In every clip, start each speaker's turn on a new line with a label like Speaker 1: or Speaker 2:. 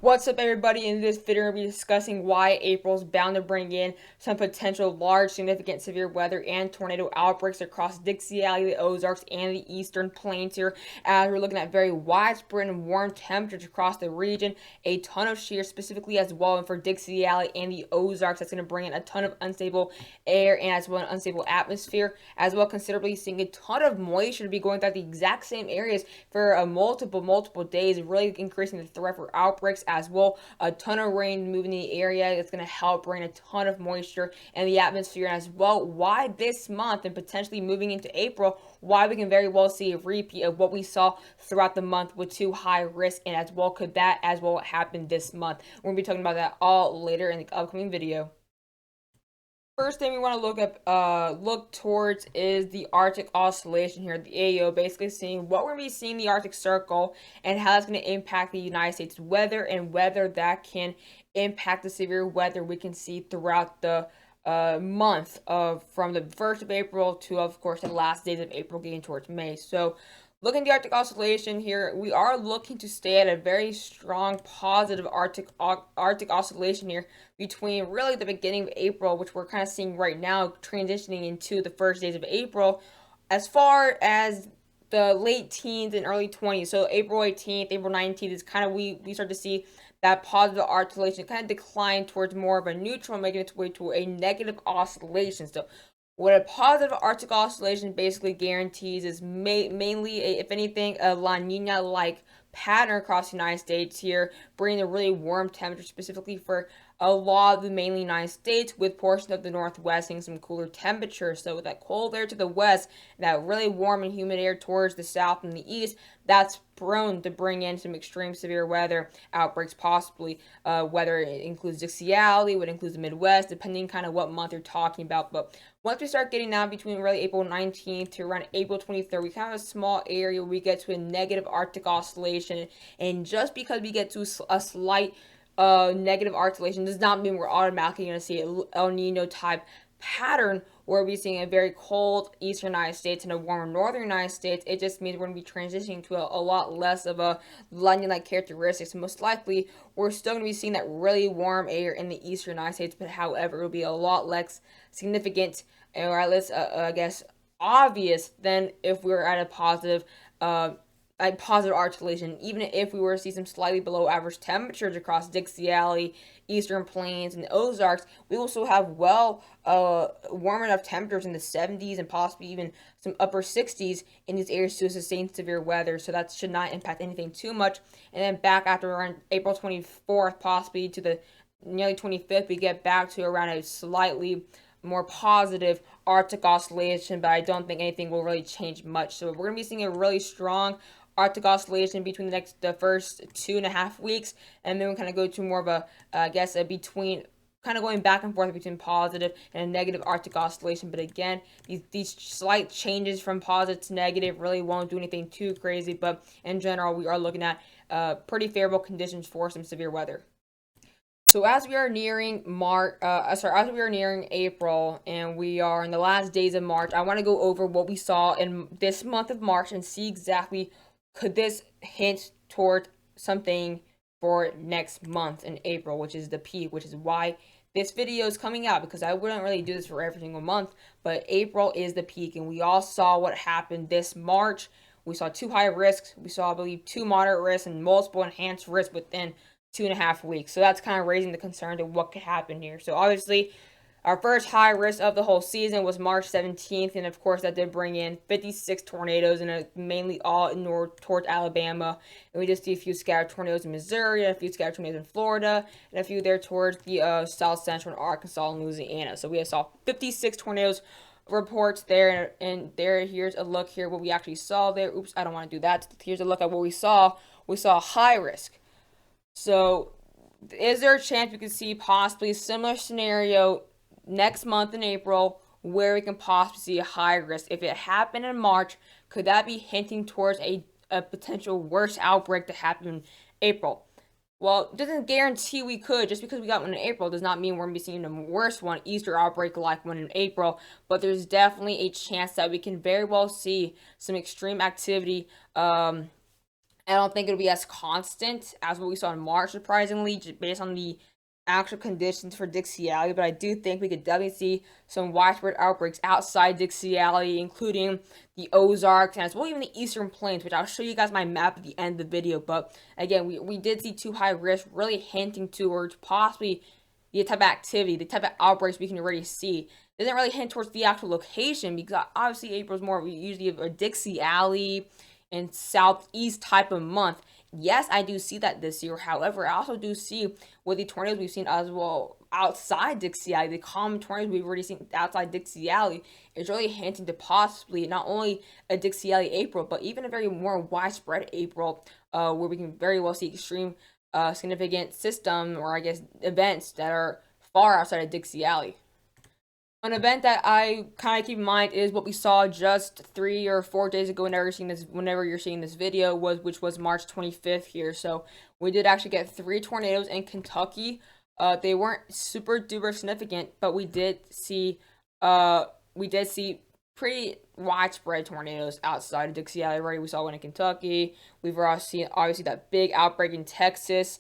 Speaker 1: What's up, everybody? In this video, we're going to be discussing why April's bound to bring in some potential large, significant severe weather and tornado outbreaks across Dixie Alley, the Ozarks, and the Eastern Plains here. As we're looking at very widespread and warm temperatures across the region, a ton of shear specifically as well, and for Dixie Alley and the Ozarks, that's going to bring in a ton of unstable air and as well an unstable atmosphere, as well considerably seeing a ton of moisture to be going through the exact same areas for multiple days, really increasing the threat for outbreaks as well. A ton of rain moving in the area. It's going to help bring a ton of moisture in the atmosphere as well. Why this month and potentially moving into April, why we can very well see a repeat of what we saw throughout the month with too high risk, and as well could that as well happen this month. We're going to be talking about that all later in the upcoming video. First thing we want to look towards is the Arctic Oscillation here, the AO, basically seeing what we're going to be seeing the Arctic Circle and how that's going to impact the United States weather and whether that can impact the severe weather we can see throughout the month of from the 1st of April to, of course, the last days of April getting towards May. So looking at the Arctic Oscillation here, we are looking to stay at a very strong positive Arctic Oscillation here between really the beginning of April, which we're kind of seeing right now, transitioning into the first days of April, as far as the late teens and early 20s. So April 18th, April 19th is kind of we start to see that positive oscillation kind of decline towards more of a neutral, making its way to a negative oscillation. So what a positive Arctic oscillation basically guarantees is mainly, if anything, a La Nina-like pattern across the United States here, bringing a really warm temperature specifically for a lot of the mainly United States, with portions of the Northwest seeing some cooler temperatures. So with that cold air to the west, that really warm and humid air towards the south and the east, that's prone to bring in some extreme severe weather outbreaks, possibly. Whether it includes Dixie Alley, what includes the Midwest, depending kind of what month you're talking about. But once we start getting down between really April 19th to around April 23rd, we kind of have a small area where we get to a negative Arctic oscillation. And just because we get to a slight negative oscillation does not mean we're automatically going to see an El Nino type pattern where we're seeing a very cold eastern United States and a warmer northern United States. It just means we're going to be transitioning to a lot less of a La Nina-like characteristics. Most likely, we're still going to be seeing that really warm air in the eastern United States, but however, it will be a lot less significant, or at least, I guess, obvious than if we were at a positive oscillation, even if we were to see some slightly below average temperatures across Dixie Alley, Eastern Plains, and the Ozarks. We also have warm enough temperatures in the 70s and possibly even some upper 60s in these areas to sustain severe weather. So that should not impact anything too much. And then back after around April 24th, possibly to the nearly 25th, we get back to around a slightly more positive Arctic oscillation, but I don't think anything will really change much. So we're going to be seeing a really strong Arctic oscillation between the first 2.5 weeks, and then we kind of go to more of a between, kind of going back and forth between positive and a negative Arctic oscillation. But again, these slight changes from positive to negative really won't do anything too crazy. But in general, we are looking at pretty favorable conditions for some severe weather. So as we are nearing April, and we are in the last days of March, I want to go over what we saw in this month of March and see exactly, could this hint toward something for next month in April, which is the peak, which is why this video is coming out, because I wouldn't really do this for every single month, but April is the peak, and we all saw what happened this March. We saw 2 high risks, we saw, I believe, 2 moderate risks, and multiple enhanced risks within 2.5 weeks. So that's kind of raising the concern to what could happen here. So obviously, our first high risk of the whole season was March 17th, and of course that did bring in 56 tornadoes, and mainly all north towards Alabama. And we just see a few scattered tornadoes in Missouri, and a few scattered tornadoes in Florida, and a few there towards the south central in Arkansas and Louisiana. So we saw 56 tornadoes reports there, and here's a look here what we actually saw there. Oops, I don't want to do that. Here's a look at what we saw. We saw high risk. So is there a chance we could see possibly a similar scenario next month in April where we can possibly see a high risk? If it happened in March, could that be hinting towards a potential worse outbreak to happen in April? Well, it doesn't guarantee we could. Just because we got one in April does not mean we're going to be seeing a worse one, Easter outbreak like one in April. But there's definitely a chance that we can very well see some extreme activity I don't think it'll be as constant as what we saw in March, surprisingly, just based on the actual conditions for Dixie Alley. But I do think we could definitely see some widespread outbreaks outside Dixie Alley, including the Ozarks and as well even the Eastern Plains, which I'll show you guys my map at the end of the video. But again, we did see too high risk, really hinting towards possibly the type of activity, the type of outbreaks we can already see. It doesn't really hint towards the actual location because obviously April's more usually a Dixie Alley and southeast type of month. Yes, I do see that this year. However, I also do see with the tornadoes we've seen as well outside Dixie Alley, the common tornadoes we've already seen outside Dixie Alley is really hinting to possibly not only a Dixie Alley April, but even a very more widespread April, where we can very well see extreme significant system or I guess events that are far outside of Dixie Alley. An event that I kind of keep in mind is what we saw just 3 or 4 days ago. Whenever you're seeing this video, which was March 25th here. So we did actually get 3 tornadoes in Kentucky. They weren't super duper significant, but we did see pretty widespread tornadoes outside of Dixie Alley. Already, we saw one in Kentucky. We've also seen obviously that big outbreak in Texas.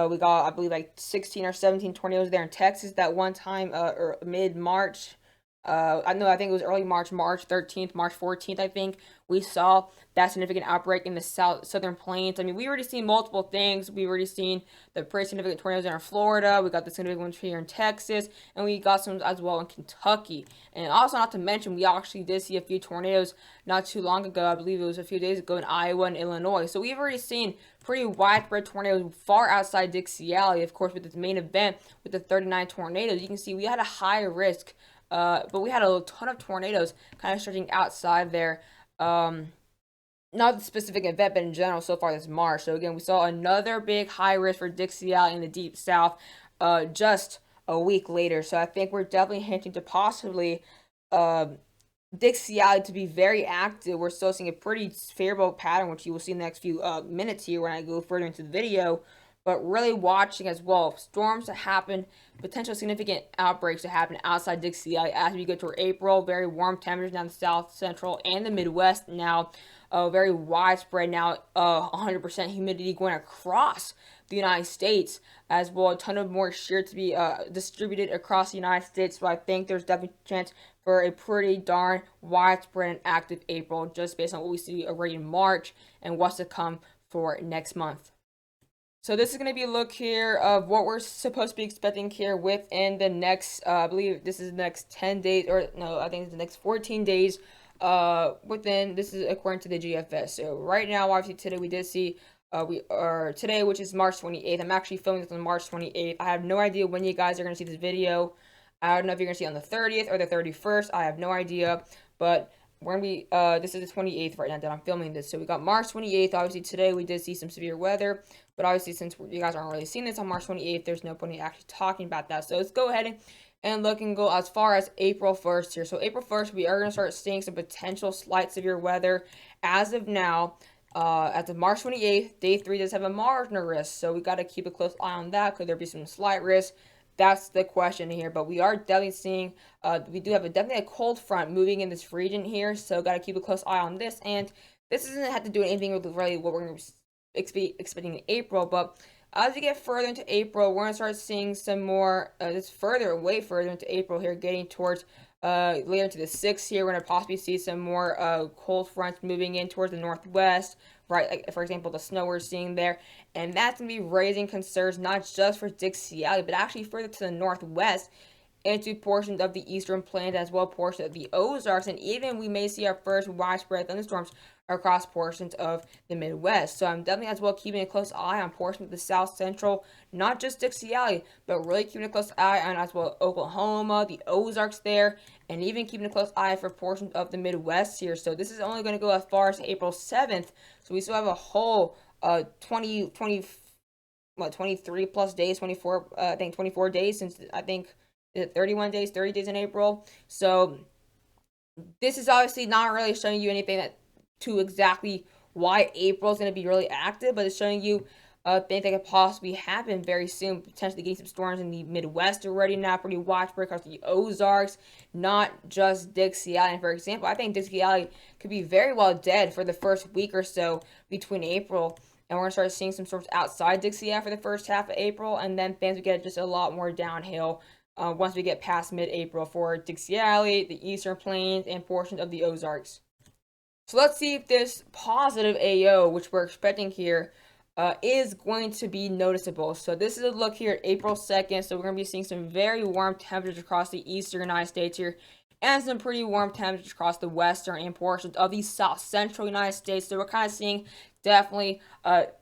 Speaker 1: We got, I believe, like 16 or 17 tornadoes there in Texas that one time, or mid-March. I think it was early March, March 13th, March 14th, I think. We saw that significant outbreak in the southern plains. I mean, we already seen multiple things. We've already seen the pretty significant tornadoes in Florida. We got the significant ones here in Texas. And we got some as well in Kentucky. And also, not to mention, we actually did see a few tornadoes not too long ago. I believe it was a few days ago in Iowa and Illinois. So we've already seen pretty widespread tornadoes far outside Dixie Alley. Of course, with this main event with the 39 tornadoes, you can see we had a high risk, but we had a ton of tornadoes kind of stretching outside there. Not the specific event, but in general so far this March. So again, we saw another big high risk for Dixie Alley in the deep south just a week later. So I think we're definitely hinting to possibly Dixie Alley to be very active. We're still seeing a pretty favorable pattern, which you will see in the next few minutes here when I go further into the video. But really watching as well storms to happen, potential significant outbreaks to happen outside Dixie Alley as we go toward April. Very warm temperatures down the south, central, and the Midwest now. Very widespread now, 100% humidity going across the United States, as well a ton of moisture to be distributed across the United States. So I think there's definitely a chance for a pretty darn widespread and active April, just based on what we see already in March and what's to come for next month. So this is going to be a look here of what we're supposed to be expecting here within the next, I believe this is the next 10 days, or no, I think it's the next 14 days. This is according to the GFS. So right now, obviously today we did see, today, which is March 28th. I'm actually filming this on March 28th. I have no idea when you guys are going to see this video. I don't know if you're going to see it on the 30th or the 31st. I have no idea, but we're going to be, this is the 28th right now that I'm filming this. So we got March 28th. Obviously today we did see some severe weather, but obviously since you guys aren't really seeing this on March 28th, there's no point in actually talking about that. So let's go ahead and look and go as far as April 1st here. So April 1st, we are going to start seeing some potential slight severe weather as of now. At the March 28th, day 3 does have a marginal risk, so we got to keep a close eye on that. Could there be some slight risk? That's the question here, but we are definitely seeing, we do have definitely a cold front moving in this region here, so got to keep a close eye on this. And this doesn't have to do anything with really what we're going to be expecting in April, but as we get further into April, we're going to start seeing some more, way further into April here, getting towards later into the 6th here. We're going to possibly see some more cold fronts moving in towards the northwest, right? Like, for example, the snow we're seeing there. And that's going to be raising concerns not just for Dixie Alley, but actually further to the northwest into portions of the eastern plains, as well portions of the Ozarks, and even we may see our first widespread thunderstorms across portions of the Midwest. So I'm definitely as well keeping a close eye on portions of the south central, not just Dixie Alley, but really keeping a close eye on as well Oklahoma, the Ozarks there, and even keeping a close eye for portions of the Midwest here. So this is only going to go as far as April 7th. So we still have a whole 23 plus days, 24, I think 24 days since I think 31 days, 30 days in April. So this is obviously not really showing you anything that to exactly why April is going to be really active, but it's showing you things that could possibly happen very soon, potentially getting some storms in the Midwest already now, pretty widespread across the Ozarks, not just Dixie Alley. And for example, I think Dixie Alley could be very well dead for the first week or so between April and we're gonna start seeing some storms outside Dixie Alley for the first half of April, and then things will get just a lot more downhill once we get past mid-April for Dixie Alley, the Eastern Plains, and portions of the Ozarks. So let's see if this positive AO, which we're expecting here, is going to be noticeable. So this is a look here at April 2nd. So we're going to be seeing some very warm temperatures across the eastern United States here, and some pretty warm temperatures across the western and portions of the south central United States. So we're kind of seeing definitely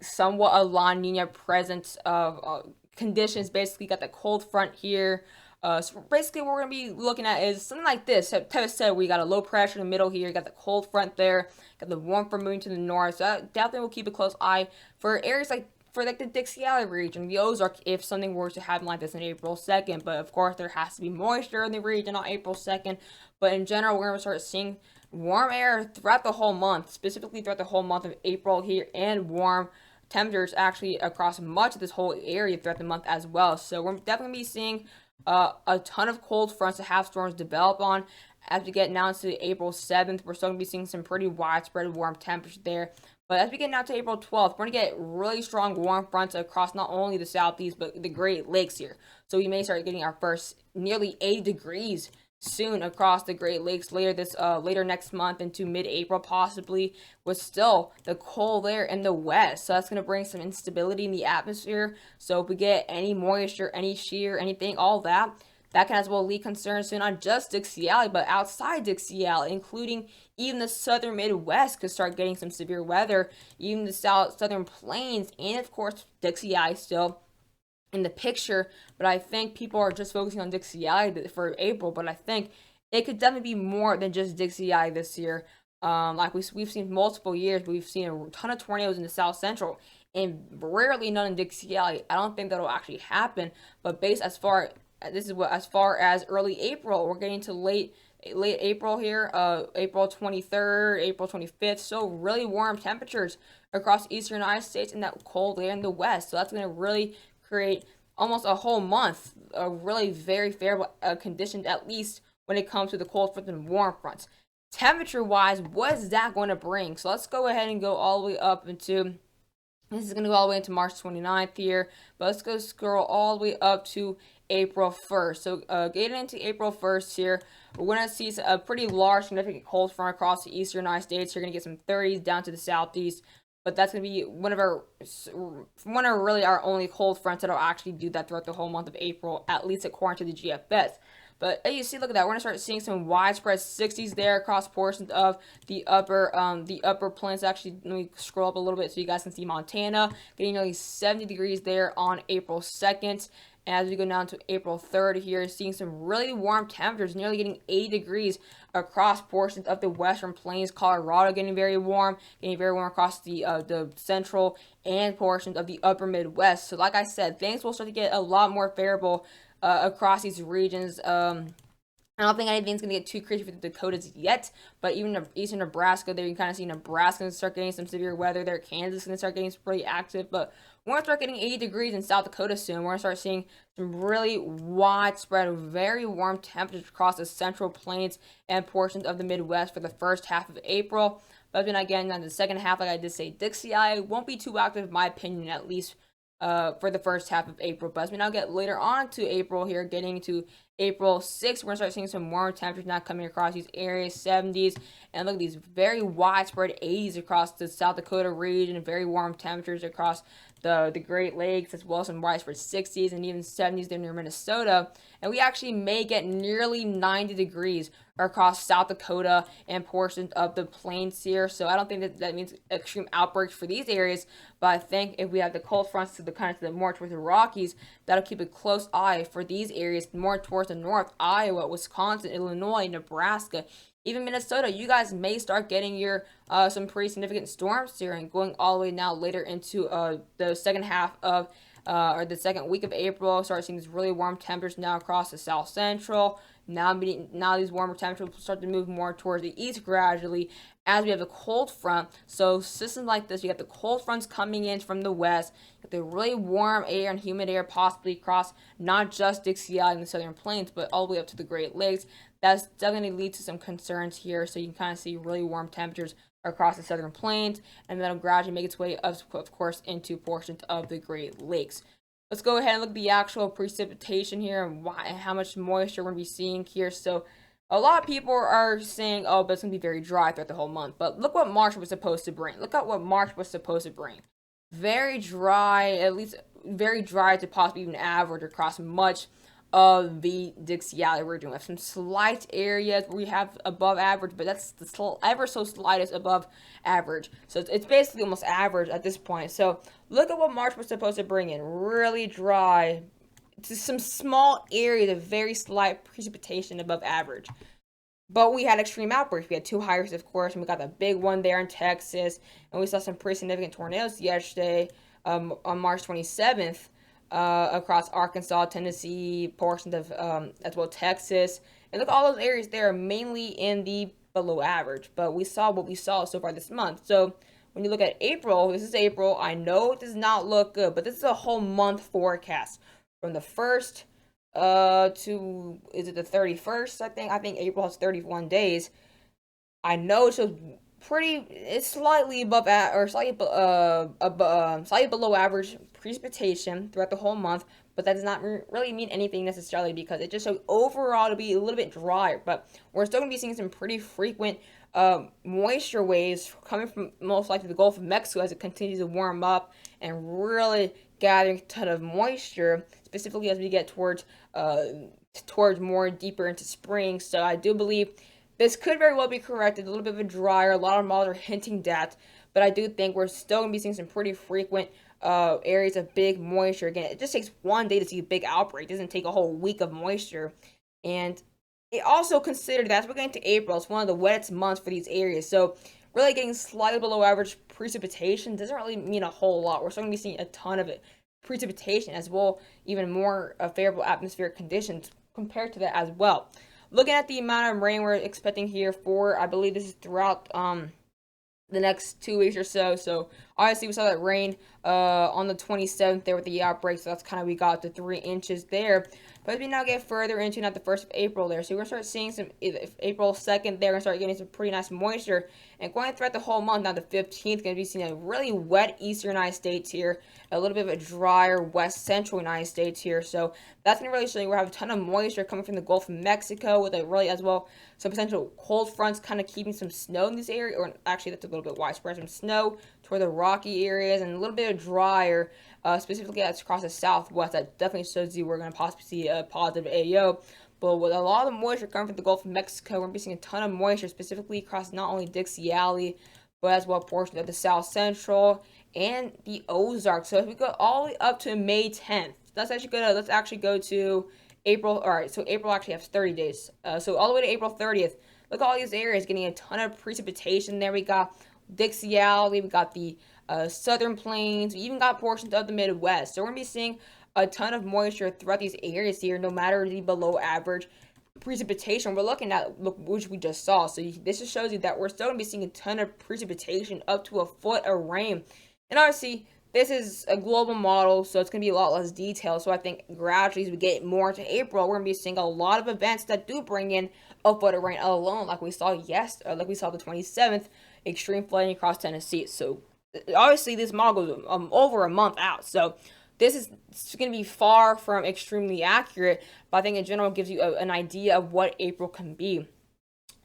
Speaker 1: somewhat a La Nina presence of conditions. Basically, got the cold front here. So basically, what we're gonna be looking at is something like this. Tevis said we got a low pressure in the middle here. Got the cold front there. Got the warm front moving to the north. So that definitely will keep a close eye for areas like the Dixie Alley region, the Ozarks, if something were to happen like this on April 2nd. But of course, there has to be moisture in the region on April 2nd. But in general, we're gonna start seeing warm air throughout the whole month, specifically throughout the whole month of April here, and warm temperatures actually across much of this whole area throughout the month as well. So we're definitely be seeing a ton of cold fronts to have storms develop on. As we get now to April 7th, we're still going to be seeing some pretty widespread warm temperatures there. But as we get now to April 12th, we're going to get really strong warm fronts across not only the southeast, but the Great Lakes here. So we may start getting our first nearly 80 degrees soon across the Great Lakes later next month into mid-April possibly, with still the cold air in the west. So that's going to bring some instability in the atmosphere. So if we get any moisture, any shear, anything, all that can as well lead concerns to not just Dixie Alley, but outside Dixie Alley, including even the southern Midwest could start getting some severe weather, even the southern plains, and of course Dixie Alley still in the picture. But I think people are just focusing on Dixie Alley for April, but I think it could definitely be more than just Dixie Alley this year. Like we've seen multiple years, but we've seen a ton of tornadoes in the South Central, and rarely none in Dixie Alley. I don't think that'll actually happen. But as far as early April, we're getting to late April here, April 23rd, April 25th. So really warm temperatures across the eastern United States and that cold air in the west. So that's going to really create almost a whole month of really very favorable conditions, at least when it comes to the cold fronts and warm fronts. Temperature wise, what is that going to bring? So let's go ahead and go all the way up into, this is going to go all the way into March 29th here, but let's go scroll all the way up to April 1st. So getting into April 1st here, we're going to see a pretty large, significant cold front across the eastern United States. You're going to get some 30s down to the southeast, but that's going to be one of really our only cold fronts that'll actually do that throughout the whole month of April, at least according to the GFS. But as you see, look at that. We're gonna start seeing some widespread 60s there across portions of the upper plains. Actually, let me scroll up a little bit so you guys can see Montana getting nearly 70 degrees there on April 2nd. As we go down to April 3rd here, seeing some really warm temperatures, nearly getting 80 degrees across portions of the western plains. Colorado getting very warm across the central and portions of the upper Midwest. So like I said, things will start to get a lot more favorable across these regions. I don't think anything's going to get too crazy for the Dakotas yet, but even eastern Nebraska, there you can kind of see Nebraska going to start getting some severe weather there. Kansas is going to start getting pretty active, but we're going to start getting 80 degrees in South Dakota soon. We're going to start seeing some really widespread, very warm temperatures across the central plains and portions of the Midwest for the first half of April. But then again, on the second half, like I did say, Dixie Alley won't be too active, in my opinion, at least for the first half of April. But as we now get later on to April here, getting to April 6th, we're going to start seeing some warmer temperatures now coming across these areas, 70s, and look at these very widespread 80s across the South Dakota region, very warm temperatures across the Great Lakes, as well as some widespread 60s and even 70s there near Minnesota. And we actually may get nearly 90 degrees across South Dakota and portions of the plains here. So I don't think that means extreme outbreaks for these areas, but I think if we have the cold fronts to the more towards the Rockies, that'll keep a close eye for these areas more towards the north, Iowa, Wisconsin, Illinois, Nebraska, even Minnesota. You guys may start getting your some pretty significant storms here, and going all the way now later into the second half of or the second week of April. Start seeing these really warm temperatures now across the South Central. Now these warmer temperatures will start to move more towards the east gradually as we have a cold front. So systems like this, you got the cold fronts coming in from the west, you got the really warm air and humid air possibly across not just Dixie Alley and the southern plains, but all the way up to the Great Lakes. That's definitely lead to some concerns here. So you can kind of see really warm temperatures across the southern plains, and then it'll gradually make its way up, of course, into portions of the Great Lakes. Let's go ahead and look at the actual precipitation here and how much moisture we're going to be seeing here. So a lot of people are saying, oh, but it's going to be very dry throughout the whole month. But look what March was supposed to bring. Look at what March was supposed to bring. Very dry, at least very dry to possibly even average across much of the Dixie Alley region. We have some slight areas where we have above average, but that's the ever so slightest above average. So it's basically almost average at this point. So look at what March was supposed to bring in. Really dry. To some small areas of very slight precipitation above average. But we had extreme outbreaks. We had 2 hires, of course, and we got the big one there in Texas. And we saw some pretty significant tornadoes yesterday on March 27th. Across Arkansas, Tennessee, portions of as well Texas, and look, all those areas there are mainly in the below average. But we saw what we saw so far this month. So when you look at April, this is April. I know it does not look good, but this is a whole month forecast from the 1st to, is it the 31st? I think April has 31 days. I know it shows it's slightly above or slightly slightly below average precipitation throughout the whole month, but that does not really mean anything necessarily, because it just shows overall to be a little bit drier. But we're still going to be seeing some pretty frequent moisture waves coming from most likely the Gulf of Mexico as it continues to warm up and really gathering a ton of moisture, specifically as we get towards more deeper into spring. So I do believe this could very well be corrected, a little bit of a drier. A lot of models are hinting that, but I do think we're still going to be seeing some pretty frequent areas of big moisture. Again, it just takes one day to see a big outbreak. It doesn't take a whole week of moisture. And it also considered that as we're getting to April, it's one of the wettest months for these areas. So really getting slightly below average precipitation doesn't really mean a whole lot. We're still going to be seeing a ton of it. Precipitation as well, even more favorable atmospheric conditions compared to that as well. Looking at the amount of rain we're expecting here for, I believe this is throughout the next 2 weeks or so. So obviously we saw that rain on the 27th there with the outbreak. So that's kind of, we got to 3 inches there. But as we now get further into not the 1st of April there, so we're going to start seeing some, April 2nd there, we're going to start getting some pretty nice moisture. And going throughout the whole month, now the 15th, going to be seeing a really wet eastern United States here, a little bit of a drier west central United States here. So that's going to really show you we have a ton of moisture coming from the Gulf of Mexico, with a really as well some potential cold fronts kind of keeping some snow in this area, or actually that's a little bit widespread, some snow toward the rocky areas, and a little bit of drier, specifically that's across the southwest. That definitely shows you we're going to possibly see a positive AO. But with a lot of the moisture coming from the Gulf of Mexico, we're going to be seeing a ton of moisture, specifically across not only Dixie Alley, but as well portions of the South Central and the Ozarks. So if we go all the way up to May 10th, let's actually go to April. All right, so April actually has 30 days. So all the way to April 30th, look at all these areas getting a ton of precipitation there. We got Dixie Alley, we got the southern plains, we even got portions of the Midwest. So we're going to be seeing a ton of moisture throughout these areas here, no matter the below average precipitation we're looking at, which we just saw. So this just shows you that we're still going to be seeing a ton of precipitation, up to a foot of rain. And obviously, this is a global model, so it's going to be a lot less detailed. So I think gradually as we get more into April, we're going to be seeing a lot of events that do bring in a foot of rain alone, like we saw the 27th, extreme flooding across Tennessee. So obviously this model goes over a month out. So this is going to be far from extremely accurate, but I think in general it gives you an idea of what April can be.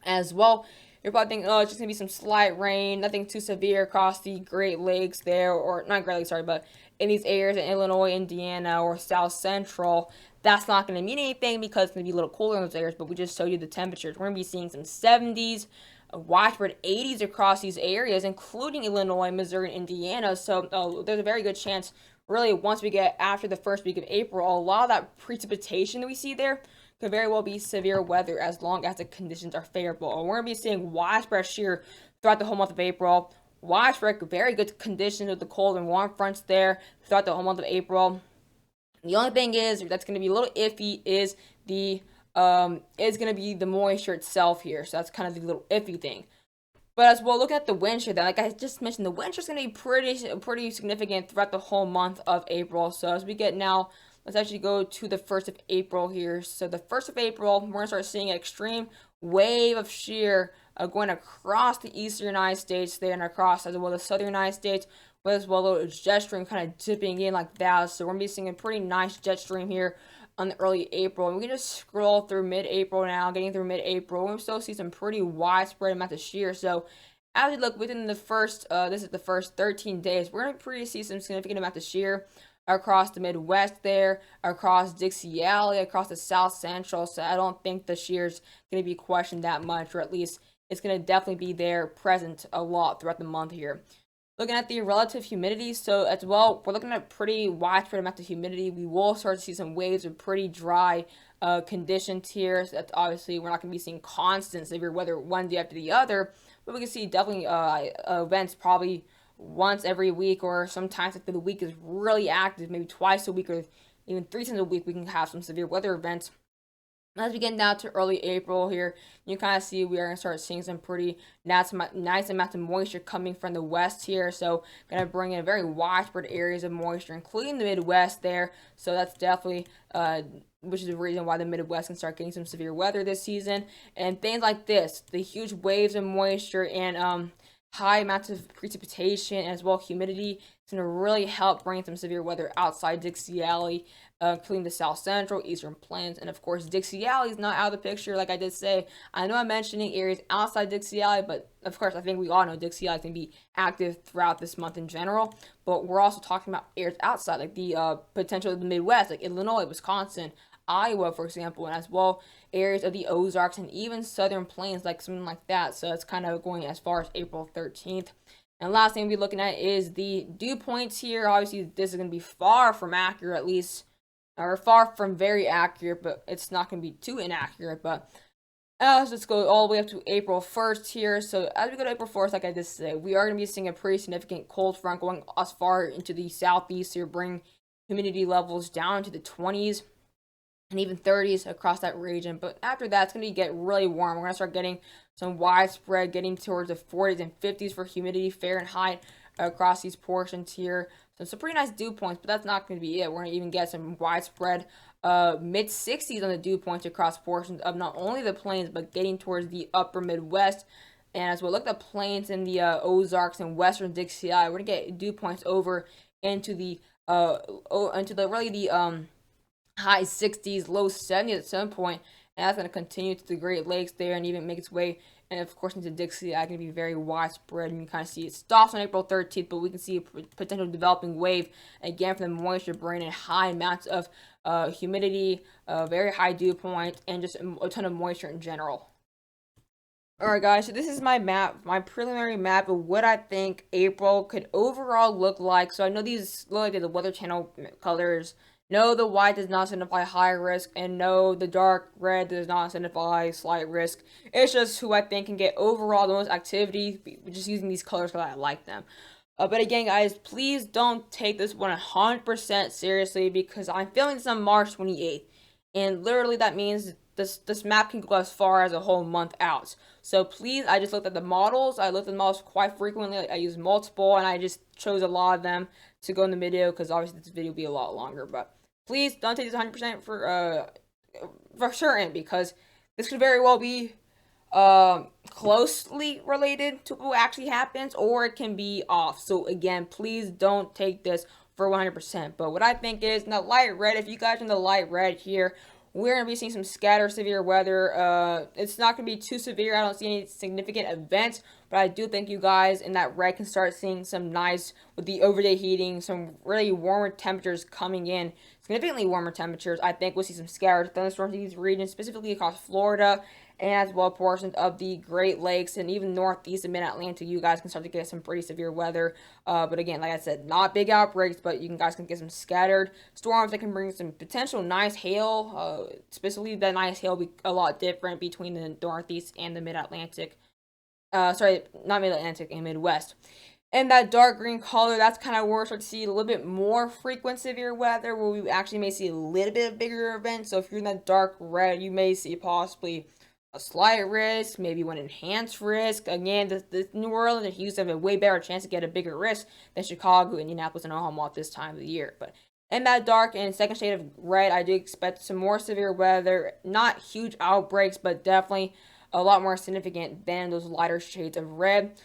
Speaker 1: As well, you're probably thinking, oh, it's just going to be some slight rain, nothing too severe across the Great Lakes there, or not Great Lakes, sorry, but in these areas in Illinois, Indiana, or South Central. That's not going to mean anything because it's going to be a little cooler in those areas, but we just showed you the temperatures. We're going to be seeing some 70s, widespread 80s across these areas, including Illinois, Missouri, and Indiana. So there's a very good chance, really, once we get after the first week of April, a lot of that precipitation that we see there could very well be severe weather as long as the conditions are favorable. And we're going to be seeing widespread shear throughout the whole month of April. Widespread, very good conditions with the cold and warm fronts there throughout the whole month of April. The only thing is that's going to be a little iffy is going to be the moisture itself here. So that's kind of the little iffy thing. But as well, looking at the wind shear, like I just mentioned, the wind shear is going to be pretty significant throughout the whole month of April. So as we get now, let's actually go to the 1st of April here. So the 1st of April, we're going to start seeing an extreme wave of shear going across the eastern United States there and across as well the southern United States, with as well a jet stream kind of dipping in like that. So we're going to be seeing a pretty nice jet stream here on the early April. And we can just scroll through mid-April now, getting through mid-April. We still see some pretty widespread amounts of shear. So as we look within the first, this is the first 13 days, we're going to see some significant amount of shear across the Midwest there, across Dixie Alley, across the South Central. So I don't think the shear's going to be questioned that much, or at least it's going to definitely be there present a lot throughout the month here. Looking at the relative humidity, so as well, we're looking at pretty widespread amount of humidity. We will start to see some waves of pretty dry conditions here. So that's obviously, we're not going to be seeing constant severe weather one day after the other, but we can see definitely events probably once every week, or sometimes if the week is really active, maybe twice a week or even 3 times a week, we can have some severe weather events. As we get down to early April here, you kind of see we are going to start seeing some pretty nice amounts of moisture coming from the west here. So going to bring in very widespread areas of moisture, including the Midwest there. So that's definitely, which is the reason why the Midwest can start getting some severe weather this season. And things like this, the huge waves of moisture and high amounts of precipitation as well humidity, is going to really help bring some severe weather outside Dixie Alley, including the South Central, Eastern Plains, and of course Dixie Alley is not out of the picture. Like I did say, I know I'm mentioning areas outside Dixie Alley, but of course I think we all know Dixie Alley is going to be active throughout this month in general. But we're also talking about areas outside, like the potential of the Midwest, like Illinois, Wisconsin, Iowa, for example, and as well areas of the Ozarks and even Southern Plains, like something like that. So it's kind of going as far as April 13th. And last thing we'll be looking at is the dew points here. Obviously, this is going to be far from accurate, at least, or far from very accurate, but it's not going to be too inaccurate. But let's go all the way up to April 1st here. So as we go to April 1st, like I just said, we are going to be seeing a pretty significant cold front going as far into the southeast here, bring humidity levels down to the 20s. And even 30s across that region. But after that, it's going to get really warm. We're going to start getting some widespread, getting towards the 40s and 50s for humidity Fahrenheit across these portions here. So some pretty nice dew points, but that's not going to be it. We're going to even get some widespread mid-60s on the dew points across portions of not only the plains, but getting towards the upper Midwest. And as we look at the plains in the Ozarks and western Dixie Alley, we're going to get dew points over into the high 60s, low 70s at some point, and that's going to continue to the Great Lakes there and even make its way, and of course into Dixie. That's going to be very widespread, and you can kind of see it stops on April 13th, but we can see a potential developing wave again from the moisture bringing in high amounts of humidity, very high dew point, and just a ton of moisture in general. Alright guys, so this is my map, my preliminary map of what I think April could overall look like. So I know these look like the Weather Channel colors. No, the white does not signify high risk, and no, the dark red does not signify slight risk. It's just who I think can get overall the most activity, just using these colors because I like them. But again, guys, please don't take this 100% seriously, because I'm filming this on March 28th, and literally that means this map can go as far as a whole month out. So please, I just looked at the models. I looked at the models quite frequently. I used multiple, and I just chose a lot of them to go in the video, because obviously this video will be a lot longer. But please don't take this 100% for certain, because this could very well be closely related to what actually happens, or it can be off. So again, please don't take this for 100%. But what I think is, in the light red, if you guys are in the light red here, we're going to be seeing some scattered severe weather. It's not going to be too severe. I don't see any significant events, but I do think you guys in that red can start seeing some nice, with the overday heating, some really warmer temperatures coming in. Significantly warmer temperatures. I think we'll see some scattered thunderstorms in these regions, specifically across Florida, and as well portions of the Great Lakes and even northeast and mid-Atlantic. You guys can start to get some pretty severe weather. But again, like I said, not big outbreaks, but you guys can get some scattered storms that can bring some potential nice hail. Specifically, that nice hail will be a lot different between the northeast and the mid-Atlantic. Sorry, not mid-Atlantic and Midwest. And that dark green color, that's kind of where we start to see a little bit more frequent severe weather, where we actually may see a little bit of bigger events. So if you're in that dark red, you may see possibly a slight risk, maybe one enhanced risk. Again, the New Orleans and Houston have a way better chance to get a bigger risk than Chicago, Indianapolis, and Omaha at this time of the year. But in that dark and second shade of red, I do expect some more severe weather. Not huge outbreaks, but definitely a lot more significant than those lighter shades of red.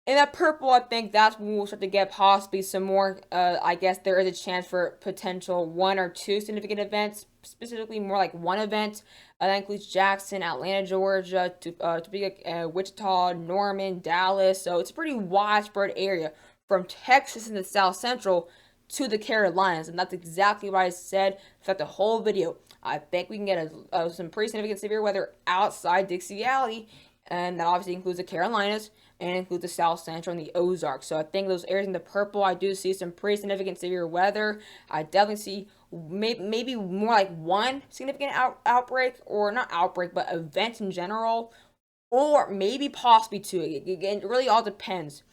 Speaker 1: In that purple, I think that's when we'll start to get possibly some more. I guess there is a chance for potential 1 or 2 significant events, specifically more like one event. That includes Jackson, Atlanta, Georgia, Topeka, Wichita, Norman, Dallas. So it's a pretty widespread area from Texas in the South Central to the Carolinas, and that's exactly what I said throughout the whole video. I think we can get some pretty significant severe weather outside Dixie Alley, and that obviously includes the Carolinas and includes the South Central and the Ozarks. So I think those areas in the purple, I do see some pretty significant severe weather. I definitely see maybe more like one significant outbreak, or not outbreak, but event in general, or maybe possibly 2. It really all depends.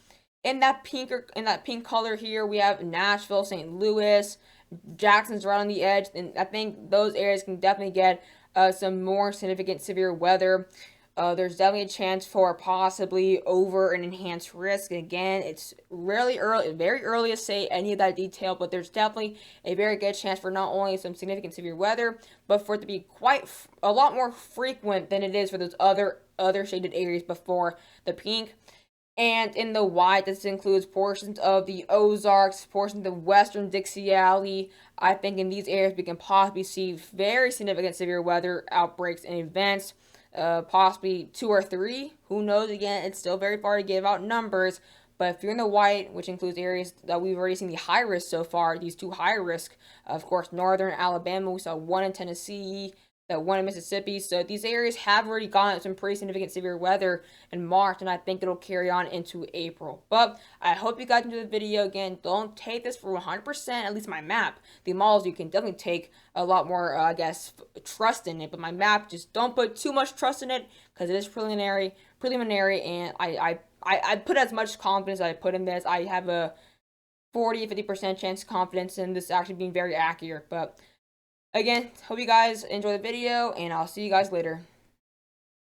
Speaker 1: In that pink color here, we have Nashville, St. Louis, Jackson's right on the edge, and I think those areas can definitely get some more significant severe weather. There's definitely a chance for possibly over an enhanced risk. Again, it's very early to say any of that detail, but there's definitely a very good chance for not only some significant severe weather, but for it to be quite a lot more frequent than it is for those other shaded areas before the pink. And in the white, this includes portions of the Ozarks, portions of western Dixie Alley. I think in these areas we can possibly see very significant severe weather outbreaks and events, possibly 2 or 3. Who knows? Again, it's still very far to give out numbers. But if you're in the white, which includes areas that we've already seen the high risk so far, these 2 high risk, of course, northern Alabama, we saw 1 in Tennessee, that 1 in Mississippi. So these areas have already gotten some pretty significant severe weather in March, and I think it'll carry on into April. But I hope you guys enjoyed the video. Again, don't take this for 100%, at least my map. The models, you can definitely take a lot more, I guess, trust in it. But my map, just don't put too much trust in it, because it is preliminary, and I put as much confidence as I put in this. I have a 40-50% chance confidence in this actually being very accurate. But again, hope you guys enjoy the video, and I'll see you guys later.